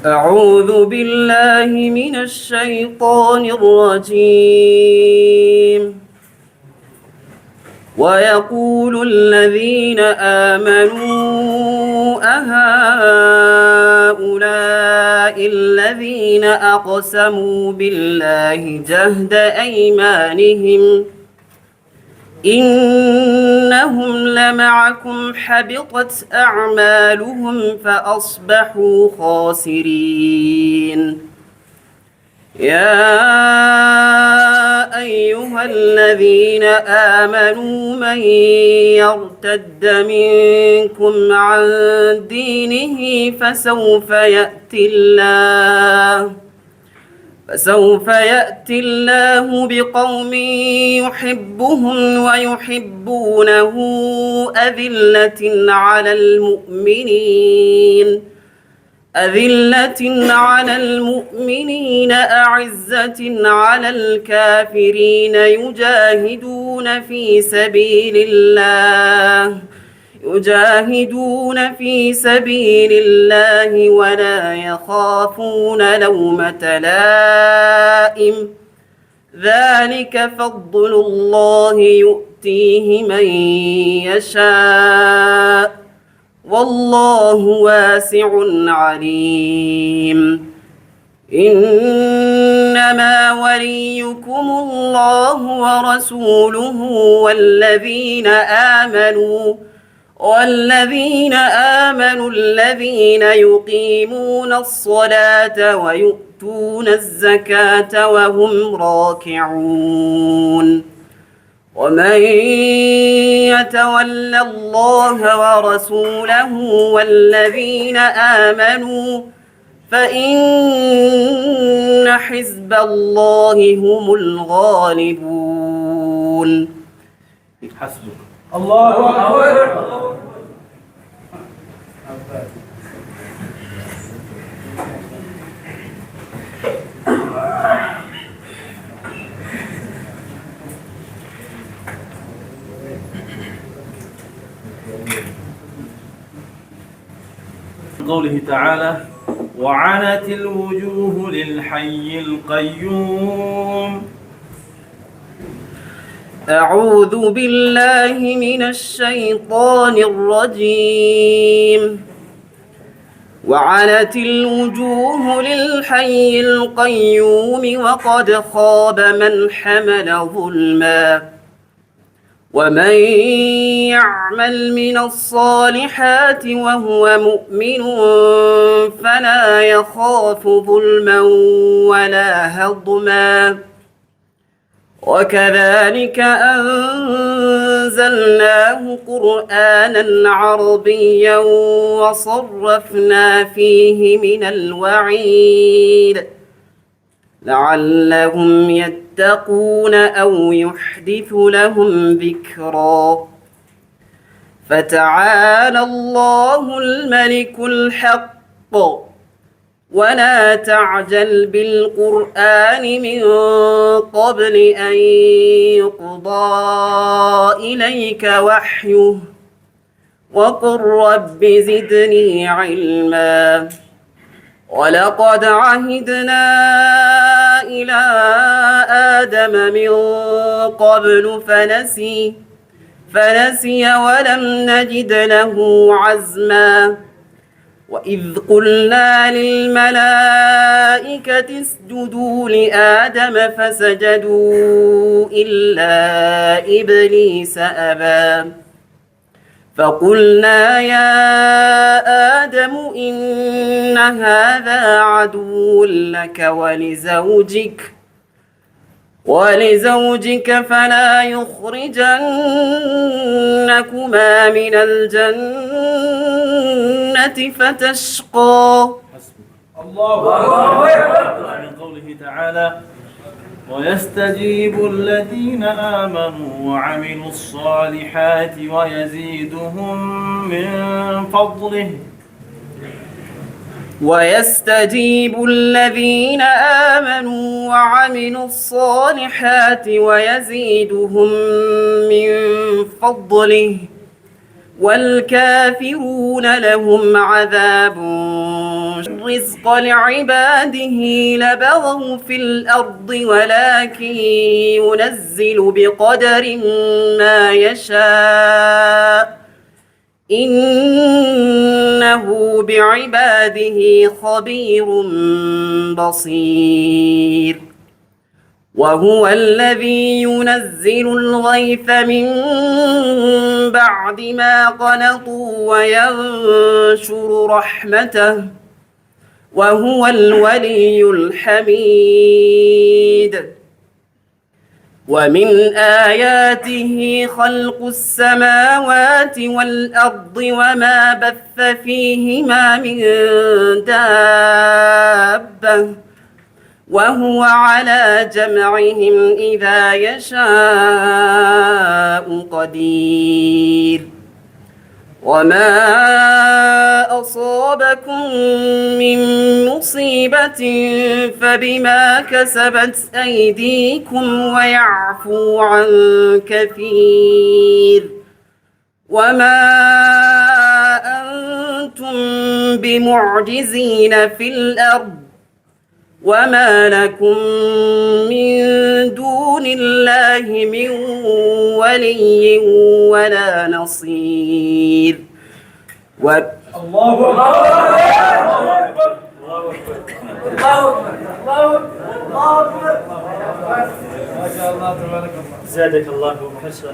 أعوذ بالله من الشيطان الرجيم. ويقول الذين آمنوا أهؤلاء الذين أقسموا بالله جهد أيمانهم إنهم لمعكم حبطت أعمالهم فأصبحوا خاسرين. يا أيها الذين آمنوا من يرتد منكم عن دينه فسوف يأتي الله بقوم يحبهم ويحبونه أذلة على المؤمنين أعزة على الكافرين يجاهدون في سبيل الله ولا يخافون لومة لائم ذلك فضل الله يؤتيه من يشاء والله واسع عليم. إنما وليكم الله ورسوله والذين آمنوا الذين يقيمون الصلاة ويؤتون الزكاة وهم راكعون. ومن يتول الله ورسوله والذين آمنوا فإن حزب الله هم الغالبون. حسبك. الله أكبر. قوله تعالى: وعنت الوجوه للحي القيوم. أعوذ بالله من الشيطان الرجيم. وعنت الوجوه للحي القيوم وقد خاب من حمل ظلما. ومن يعمل من الصالحات وهو مؤمن فلا يخاف ظلما ولا هضما. وكذلك أنزلناه قرآنا عربيا وصرفنا فيه من الوعيد لعلهم يتقون أو يحدث لهم ذكرا. فتعالى الله الملك الحق ولا تعجل بالقرآن من قبل أن يقضى إليك وحيه وقل رب زدني علما. ولقد عهدنا إلى آدم من قبل فنسي ولم نجد له عزما. وإذ قلنا للملائكة اسجدوا لآدم فسجدوا إلا إبليس أبى. فقلنا يا آدم إن هذا عدو لك ولزوجك فلا يخرجنكما من الجنة فتشقى. الله أكبر. من قوله تعالى: ويستجيب الذين آمنوا وعملوا الصالحات ويزيدهم من فضله. ويستجيب الذين آمنوا وعملوا الصالحات ويزيدهم من فضله والكافرون لهم عذاب الرزق لعباده لبغوا في الأرض ولكن ينزل بقدر ما يشاء إنه بعباده خبير بصير وهو الذي ينزل الغيث من بعد ما قنطوا وينشر رحمته وهو الولي الحميد ومن آياته خلق السماوات والأرض وما بث فيهما من دابة وهو على جمعهم إذا يشاء قدير وما أصابكم من مصيبة فبما كسبت أيديكم ويعفو عن كثير وما أنتم بمعجزين في الأرض وما لكم من دون الله من ولي ولا نصير الله أكبر زادك الله حسنا